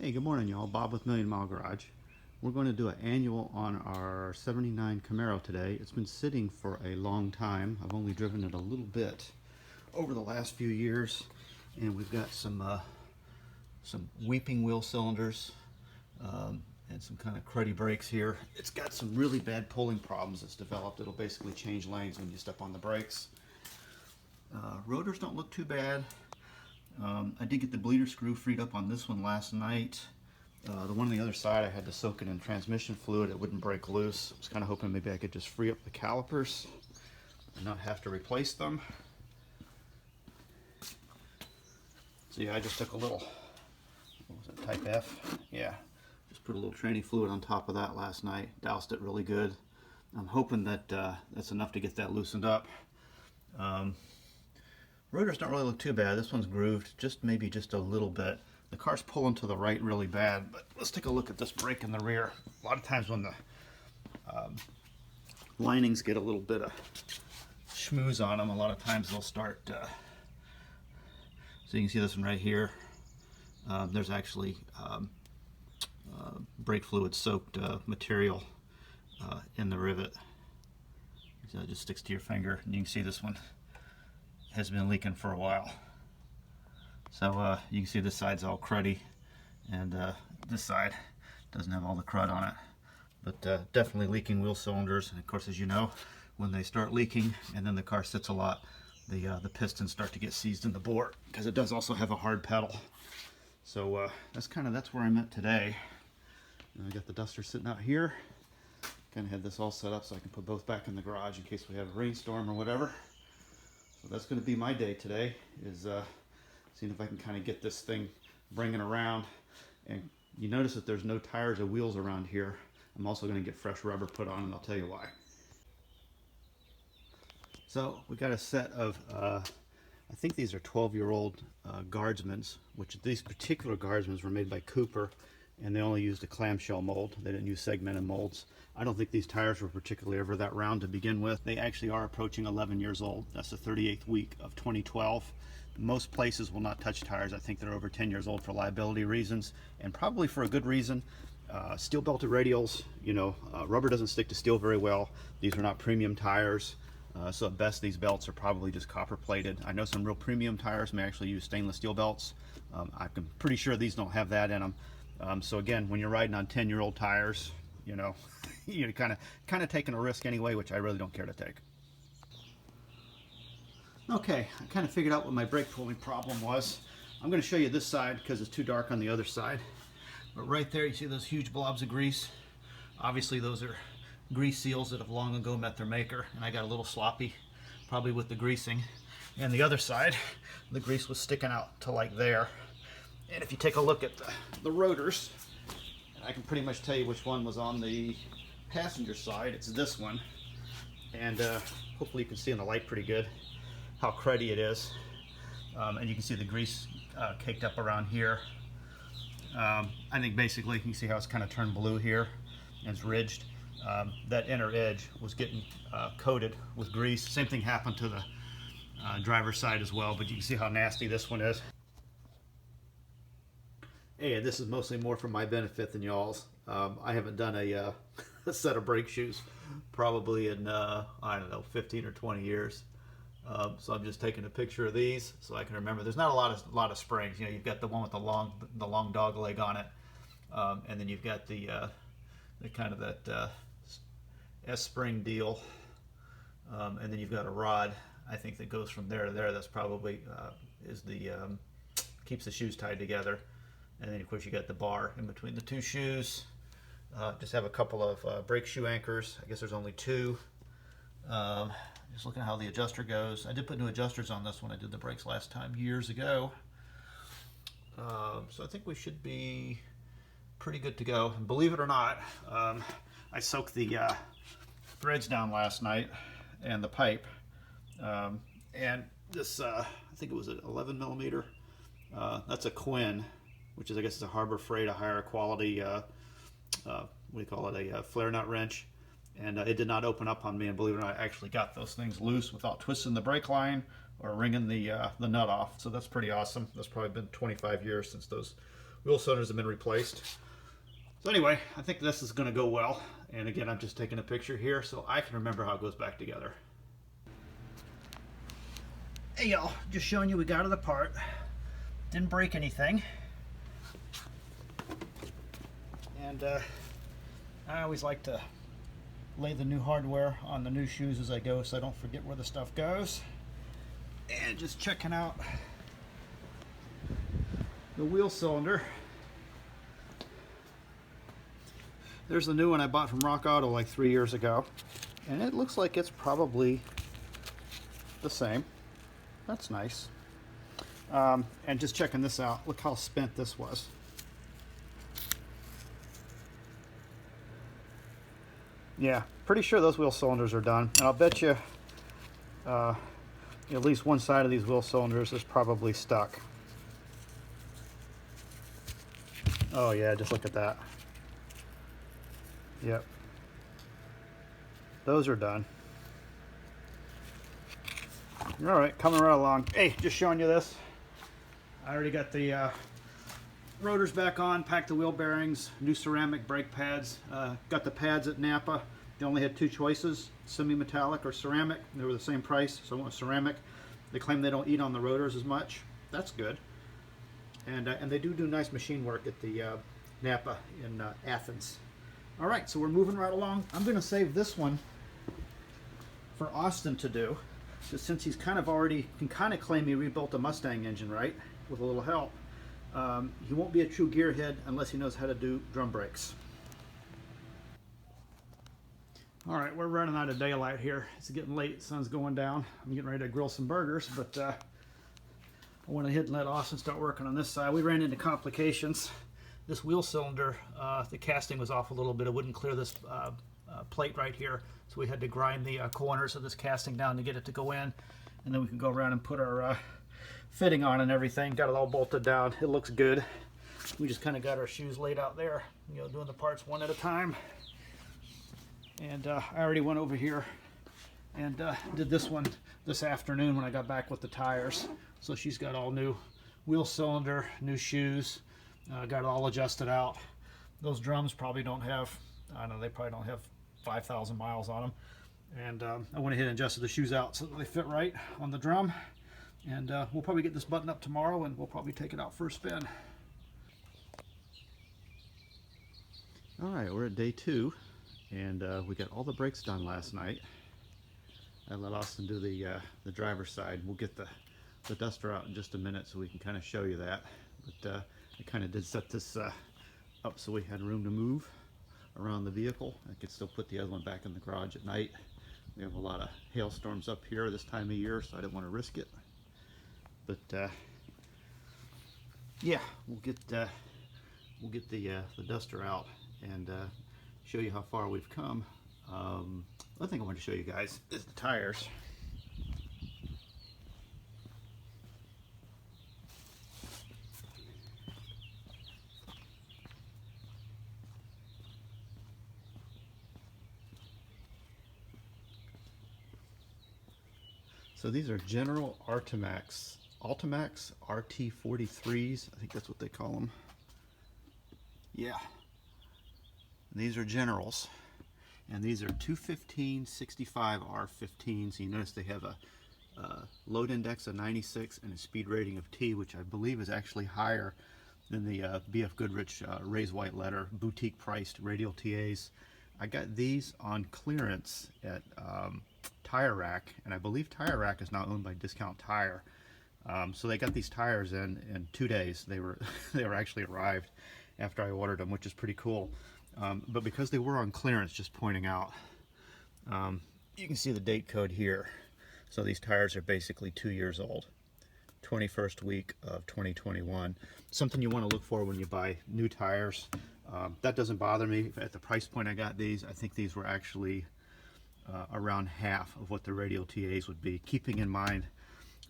Hey, good morning, y'all. Bob with Million Mile Garage. We're going to do an annual on our 79 Camaro today. It's been sitting for a long time. I've only driven it a little bit over the last few years, and we've got some weeping wheel cylinders and some kind of cruddy brakes here. It's got some really bad pulling problems it's developed. It'll basically change lanes when you step on the brakes. Rotors don't look too bad. I did get the bleeder screw freed up on this one last night. The one on the other side, I had to soak it in transmission fluid. It wouldn't break loose. I was kind of hoping maybe I could just free up the calipers and not have to replace them. So yeah, I just took a little, what was it, Type F? Yeah, just put a little tranny fluid on top of that last night. Doused it really good. I'm hoping that that's enough to get that loosened up. Rotors don't really look too bad. This one's grooved maybe just a little bit. The car's pulling to the right really bad, but let's take a look at this brake in the rear. A lot of times when the linings get a little bit of schmooze on them, a lot of times they'll start, so you can see this one right here. There's actually brake fluid soaked material in the rivet. So it just sticks to your finger, and you can see this one has been leaking for a while. So you can see this side's all cruddy, and this side doesn't have all the crud on it. But definitely leaking wheel cylinders. And of course, as you know, when they start leaking and then the car sits a lot, the pistons start to get seized in the bore, because it does also have a hard pedal. So that's where I'm at today. And I got the duster sitting out here. Kind of had this all set up so I can put both back in the garage in case we have a rainstorm or whatever. So that's going to be my day today, is seeing if I can kind of get this thing bringing around. And you notice that there's no tires or wheels around here. I'm also going to get fresh rubber put on, and I'll tell you why. So we got a set of, I think these are 12-year-old Guardsmans, which these particular Guardsmans were made by Cooper, and they only used a clamshell mold. They didn't use segmented molds. I don't think these tires were particularly ever that round to begin with. They actually are approaching 11 years old. That's the 38th week of 2012. Most places will not touch tires. I think they're over 10 years old for liability reasons, and probably for a good reason. Steel belted radials, rubber doesn't stick to steel very well. These are not premium tires. So at best, these belts are probably just copper plated. I know some real premium tires may actually use stainless steel belts. I'm pretty sure these don't have that in them. So again, when you're riding on 10-year-old tires, you're kind of taking a risk anyway, which I really don't care to take. Okay, I kind of figured out what my brake pulling problem was. I'm going to show you this side because it's too dark on the other side. But right there, you see those huge blobs of grease? Obviously, those are grease seals that have long ago met their maker, and I got a little sloppy, probably with the greasing. And the other side, the grease was sticking out to like there. And if you take a look at the rotors, and I can pretty much tell you which one was on the passenger side. It's this one. And hopefully you can see in the light pretty good how cruddy it is. And you can see the grease caked up around here. I think basically you can see how it's kind of turned blue here and it's ridged. That inner edge was getting coated with grease. Same thing happened to the driver's side as well, but you can see how nasty this one is. Hey, this is mostly more for my benefit than y'all's. I haven't done a set of brake shoes probably in, I don't know, 15 or 20 years. So I'm just taking a picture of these so I can remember. There's not a lot of springs. You've got the one with the long dog leg on it, and then you've got the kind of that S-spring deal, and then you've got a rod, I think, that goes from there to there. That's probably keeps the shoes tied together. And then of course you got the bar in between the two shoes. Just have a couple of brake shoe anchors. I guess there's only two. Just looking at how the adjuster goes. I did put new adjusters on this when I did the brakes last time years ago. So I think we should be pretty good to go. And believe it or not, I soaked the threads down last night and the pipe. And this, I think it was an 11 millimeter. That's a Quinn, which is, I guess, is a Harbor Freight, a higher quality, what do you call it, a flare nut wrench. And it did not open up on me, and believe it or not, I actually got those things loose without twisting the brake line or wringing the nut off. So that's pretty awesome. That's probably been 25 years since those wheel cylinders have been replaced. So anyway, I think this is going to go well. And again, I'm just taking a picture here so I can remember how it goes back together. Hey y'all, just showing you we got it apart. Didn't break anything. And I always like to lay the new hardware on the new shoes as I go so I don't forget where the stuff goes. And just checking out the wheel cylinder. There's the new one I bought from Rock Auto like 3 years ago. And it looks like it's probably the same. That's nice. And just checking this out, look how spent this was. Yeah, pretty sure those wheel cylinders are done. And I'll bet you at least one side of these wheel cylinders is probably stuck. Oh yeah, just look at that. Yep. Those are done. All right, coming right along. Hey, just showing you this. I already got the rotors back on, packed the wheel bearings, new ceramic brake pads. Got the pads at Napa. They only had two choices, semi-metallic or ceramic. They were the same price, so I went with ceramic. They claim they don't eat on the rotors as much. That's good. And they do nice machine work at the Napa in Athens. All right, so we're moving right along. I'm going to save this one for Austin to do, just since he's kind of already can kind of claim he rebuilt a Mustang engine, right, with a little help. He won't be a true gearhead unless he knows how to do drum brakes. All right, we're running out of daylight here. It's getting late, sun's going down. I'm getting ready to grill some burgers, but I went ahead and let Austin start working on this side. We ran into complications. This wheel cylinder, the casting was off a little bit. It wouldn't clear this plate right here, so we had to grind the corners of this casting down to get it to go in, and then we can go around and put our fitting on and everything. Got it all bolted down. It looks good. We just kind of got our shoes laid out there, you know, doing the parts one at a time. And I already went over here and did this one this afternoon when I got back with the tires. So she's got all new wheel cylinder, new shoes, got it all adjusted out. Those drums probably don't have, I don't know, they probably don't have 5,000 miles on them. And I went ahead and adjusted the shoes out so that they fit right on the drum. And we'll probably get this button up tomorrow and we'll probably take it out for a spin. All right, we're at day 2. And we got all the brakes done last night. I let Austin do the driver's side. We'll get the duster out in just a minute so we can kind of show you that. But I kind of did set this up so we had room to move around the vehicle. I could still put the other one back in the garage at night. We have a lot of hailstorms up here this time of year, so I didn't want to risk it. But yeah, we'll get the duster out and show you how far we've come. Other thing I want to show you guys is the tires. So these are General Altimax RT43s. I think that's what they call them. Yeah. And these are Generals. And these are 215/65 R15s. You notice they have a load index of 96 and a speed rating of T, which I believe is actually higher than the BF Goodrich raised white letter boutique priced radial TAs. I got these on clearance at Tire Rack, and I believe Tire Rack is now owned by Discount Tire. So they got these tires in 2 days. They were actually arrived after I ordered them, which is pretty cool. But because they were on clearance, just pointing out, you can see the date code here. So these tires are basically 2 years old, 21st week of 2021. Something you want to look for when you buy new tires. That doesn't bother me. At the price point I got these, I think these were actually around half of what the radial TAs would be. Keeping in mind,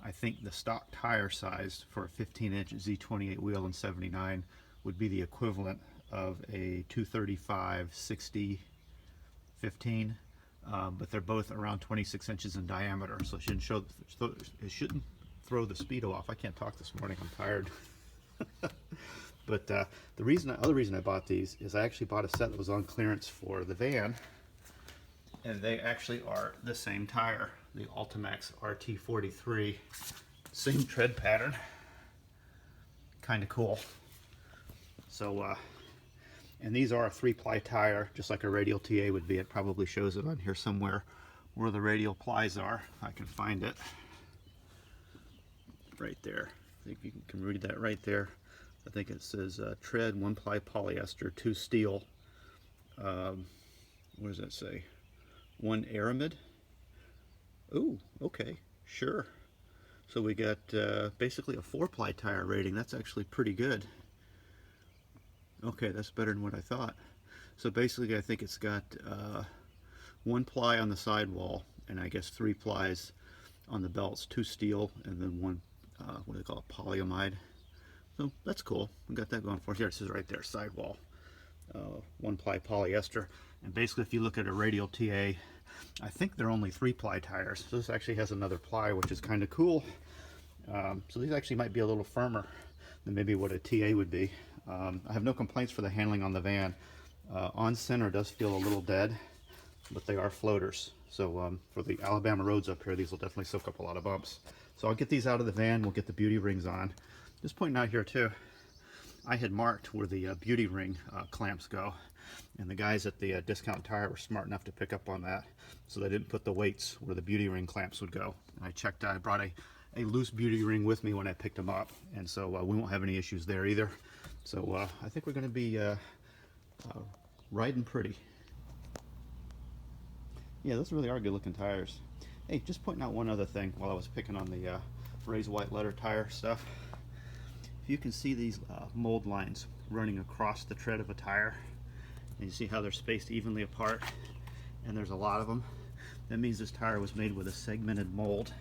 I think the stock tire size for a 15-inch Z28 wheel in 79 would be the equivalent of a 235/60 15, but they're both around 26 inches in diameter, so it shouldn't throw the speedo off. I can't talk this morning, I'm tired. But the other reason I bought these is I actually bought a set that was on clearance for the van, and they actually are the same tire, the Ultimax RT43, same tread pattern, kind of cool. So, and these are a 3-ply tire, just like a radial TA would be. It probably shows it on here somewhere where the radial plies are. I can find it right there. I think you can read that right there. I think it says tread, 1-ply polyester, 2 steel. What does that say? 1 aramid. Ooh, okay, sure. So we got basically a 4-ply tire rating. That's actually pretty good. Okay, that's better than what I thought. So basically I think it's got 1 ply on the sidewall, and I guess 3 plies on the belts, 2 steel, and then 1, what do they call it, polyamide. So that's cool. We got that going for us. Here it says right there, sidewall, 1-ply polyester. And basically if you look at a radial TA, I think they're only 3-ply tires. So this actually has another ply, which is kind of cool. So these actually might be a little firmer than maybe what a TA would be. I have no complaints for the handling on the van. On center does feel a little dead, but they are floaters. So for the Alabama roads up here, these will definitely soak up a lot of bumps. So I'll get these out of the van. We'll get the beauty rings on. Just pointing out here too, I had marked where the beauty ring clamps go, and the guys at the Discount Tire were smart enough to pick up on that, so they didn't put the weights where the beauty ring clamps would go. And I checked, I brought a loose beauty ring with me when I picked them up, and so we won't have any issues there either. So I think we're going to be riding pretty. Yeah, those really are good looking tires. Hey, just pointing out one other thing while I was picking on the raised white letter tire stuff. If you can see these mold lines running across the tread of a tire, and you see how they're spaced evenly apart, and there's a lot of them, that means this tire was made with a segmented mold.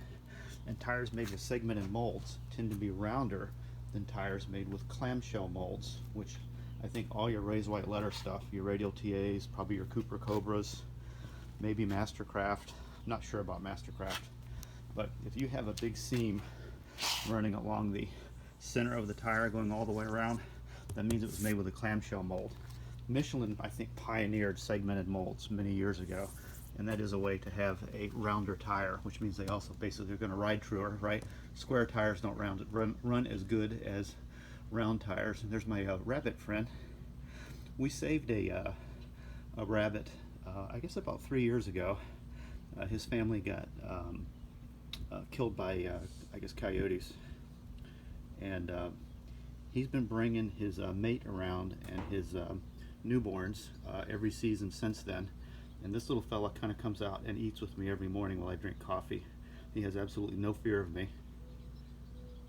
And tires made with segmented molds tend to be rounder than tires made with clamshell molds, which I think all your raised white letter stuff, your radial TAs, probably your Cooper Cobras, maybe Mastercraft, I'm not sure about Mastercraft, but if you have a big seam running along the center of the tire going all the way around, that means it was made with a clamshell mold. Michelin, I think, pioneered segmented molds many years ago, and that is a way to have a rounder tire, which means they also basically are going to ride truer, right? Square tires don't run as good as round tires. And there's my rabbit friend. We saved a rabbit, I guess about 3 years ago. His family got killed by, I guess, coyotes. And he's been bringing his mate around and his newborns every season since then. And this little fella kind of comes out and eats with me every morning while I drink coffee. He has absolutely no fear of me.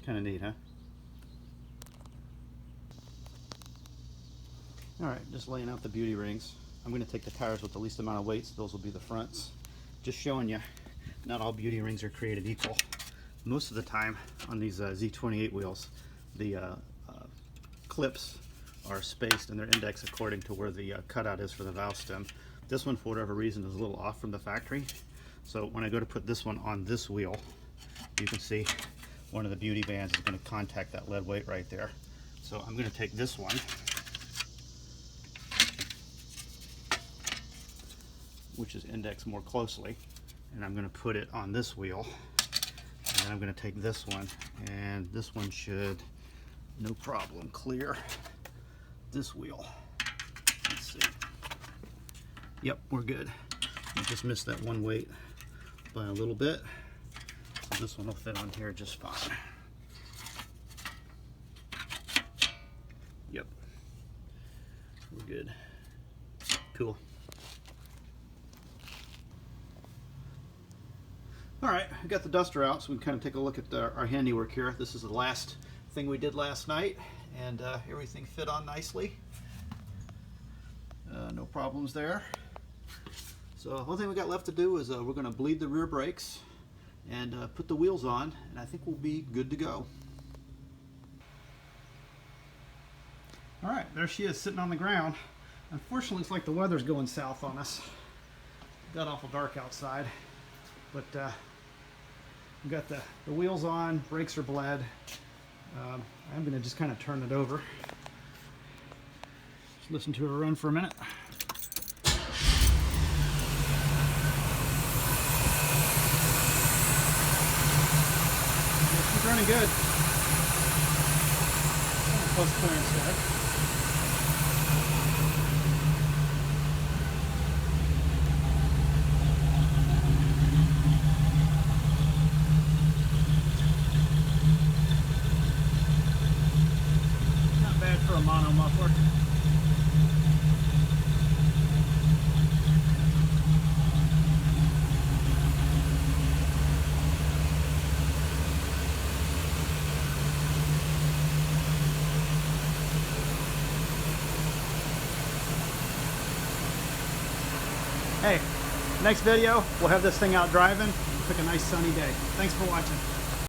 Kind of neat, huh? Alright, just laying out the beauty rings. I'm going to take the tires with the least amount of weight, so those will be the fronts. Just showing you, not all beauty rings are created equal. Most of the time on these Z28 wheels, the clips are spaced and they're indexed according to where the cutout is for the valve stem. This one, for whatever reason, is a little off from the factory. So when I go to put this one on this wheel, you can see one of the beauty bands is going to contact that lead weight right there. So I'm going to take this one, which is indexed more closely, and I'm going to put it on this wheel. And then I'm going to take this one, and this one should, no problem, clear this wheel. Let's see. Yep, we're good. I just missed that one weight by a little bit. So this one will fit on here just fine. Yep, we're good. Cool. All right, I got the duster out so we can kind of take a look at our handiwork here. This is the last thing we did last night, and everything fit on nicely. No problems there. So the only thing we got left to do is we're going to bleed the rear brakes and put the wheels on, and I think we'll be good to go. All right, there she is sitting on the ground. Unfortunately, it's like the weather's going south on us. It got awful dark outside, but we got the wheels on, brakes are bled. I'm going to just kind of turn it over listen to it run for a minute. She's running good. Plus clearance there. Not bad for a mono muffler. Hey, next video, we'll have this thing out driving. Pick a nice sunny day. Thanks for watching.